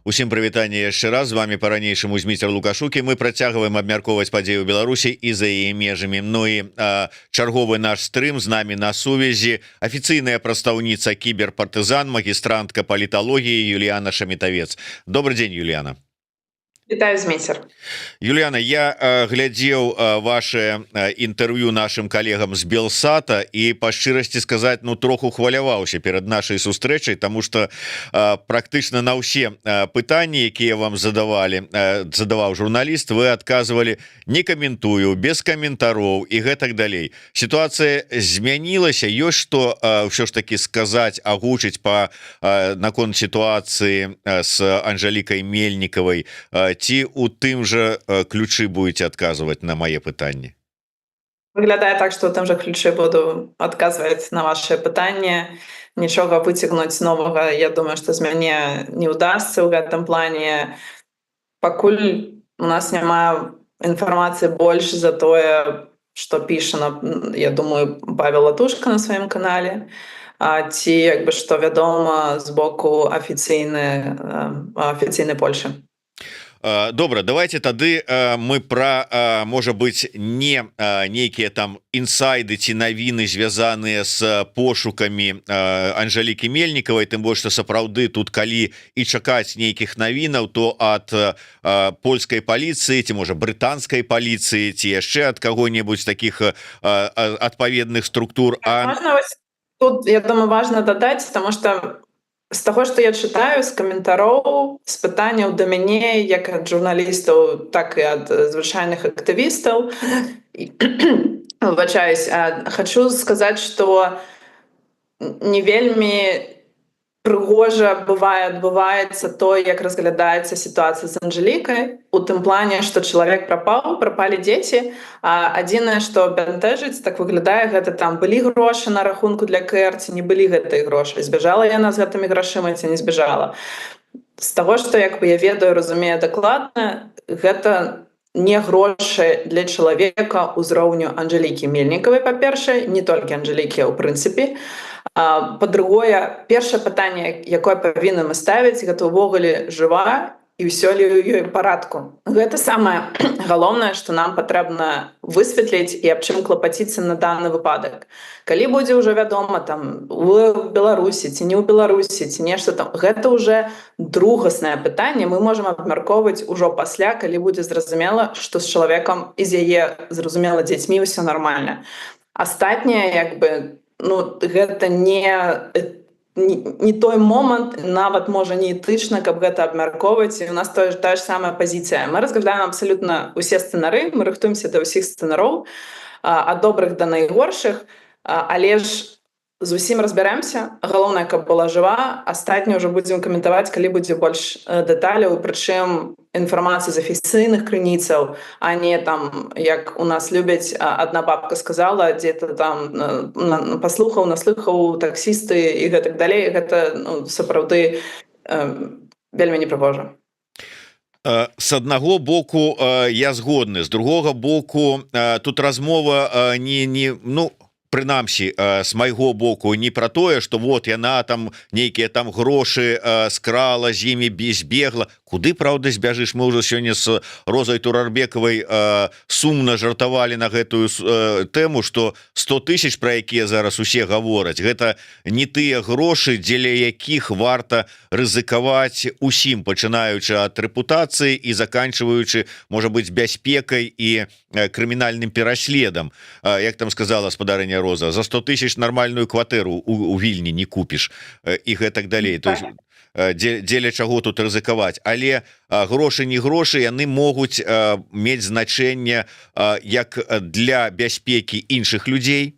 Усім прывітанне яшчэ раз, з вами по-ранейшаму Зміцер Лукашукі. Мы працягваем абмяркоўваць падзею Беларусі і за яе межамі. Ну і чарговы наш стрым, з намі на сувязі афіцыйная прадстаўніца кіберпартызан, магістрантка паліталогіі Юліяна Шамітавец. Добрый дзень, Юліяна. Вітаю, Зміцер. Юліяна, я глядзеў ваше інтэрв'ю нашим калегам з Белсата і па шчырасці сказаць, ну троху хваляваўся перад нашай сустрэчай, тому что практычна на ўсе пытанні, якія вам задаваў журналіст, вы адказвалі не каментую, без каментароў і гэтак далей. Сітуацыя змянілася, ёсць што ўсё ж таки сказаць, агучыць па наконт сітуацыі з Анжелікай Мельнікавай, ці у тым жа ключы будете адказваць на мае пытанні? Выглядае так, што ў тым жа ключы буду адказваць на ваше пытанне. Нічога выцягнуць новага, я думаю, што з мяне не ўдасца ў гэтым плане. Пакуль у нас няма інфармацыі больш за тое, што піша, я думаю, Павел Латушка на сваім канале, ці як бы што вядома з боку афіцыйнай Польшы. Добра, давайте тады мы пра, можа быць, не нейкія там інсайды ці навіны, звязаныя з пошукамі Анжелікі Мельнікавай, тым больш што сапраўды тут калі і чакаць нейкіх навінаў, то ад польскай паліцыі ці можа брытанскай паліцыі ці яшчэ ад каго-небудзь таких адпаведных структур. Тут, я думаю, важна дадаць, таму што з таго, што я чытаю, з каментароў, з пытанняў да мяне, як ад журналістаў, так і ад звычайных актывістаў, выбачаюсь, хачу сказаць, што не вельмі прыгожа адбываецца то, як разглядаецца сітуацыя з Анжелікай, у тым плане, што чалавек прапалі дзеці, а адзінае, што бянтэжыць, так выглядае, гэта там былі грошы на рахунку для КР, ці не былі гэтыя грошы, збежала яна з гэтымі грашыма, ці не збежала. З таго, што як бы я ведаю, разумею дакладна, гэта не грошы для чалавека ўзроўню Анжелікі Мельнікавай, па-першае, не толькі Анжелікі, а ў прынцыпе. Па-другое, першае пытанне, якое павінны мы ставіць, гэта ўвогуле жыва і ўсё ли ў ёй парадку. Гэта самае галоўнае, што нам патрэбна высветліць і аб чым клапаціцца на даны выпадак. Калі будзе ўжо вядома там у Беларусі ці не ў Беларусі ці нешта там, гэта ўжо другаснае пытанне, мы можам абмяркоўваць ужо пасля, калі будзе зразумела, што з чалавекам і з яе, зразумела, дзецьмі ўсё нармальна. Астатняе, як бы, ну, гэта не той момант, нават можа не этычна, каб гэта абмяркоўваць, і у нас тая ж самая пазіцыя. Мы разглядаем абсалютна ўсе сцэнары, мы рыхтуемся да ўсіх сцэнароў, ад добрых да найгоршых, але ж з усім разбярэмся. Галоўнае, каб была жыва, астатняе ўжо будзем каментаваць, калі будзе больш дэталяў, прычым інфармацыя з афіцыйных крыніцаў, а не там, як у нас любяць, адна бабка сказала, дзе-то там паслухаў, наслыхаў таксісты і гэтак далей. Гэта, ну, сапраўды вельмі непрыгожа. С аднаго боку я згодны, з другога боку тут размова ну, прынамсі, з майго боку, не пра тое, што вот яна там нейкія там грошы скрала, з імі збегла. Куды, праўда, збяжыш? Мы ўжо сёння з Розай Турарбекавай сумна жартавалі на гэтую тэму, што 100 000, пра якія зараз усе гавораць, гэта не тыя грошы, дзеля якіх варта рызыкаваць усім, пачынаючы ад рэпутацыі і заканчваючы, можа быць, бяспекай і крымінальным пераследам. Як там сказала спадарыня Роза, за 100 000 нармальную кватэру у Вільні не купіш і гэтак далей. То есть дзеля чаго тут рызыкаваць, але грошы не грошы, яны могуць мець значэнне як для бяспекі іншых людзей,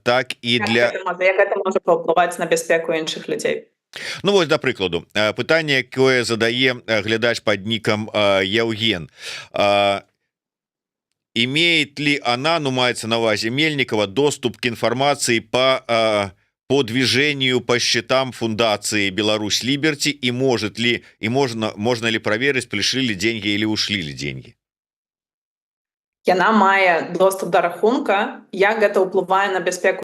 так і для... Як гэта можа паўплываць на бяспеку іншых людзей? Ну вось, да прыкладу, пытанне, якое задае глядач пад нікам Яўген. Имеет ли она, ну маецца на ўвазе Мельникова, доступ к информации по движению по счетам фундации Беларусь Либерти, и можно ли проверить, пришли ли деньги или ушли ли деньги? Яна мае доступ до рахунка, як гэта ўплывае на бяспеку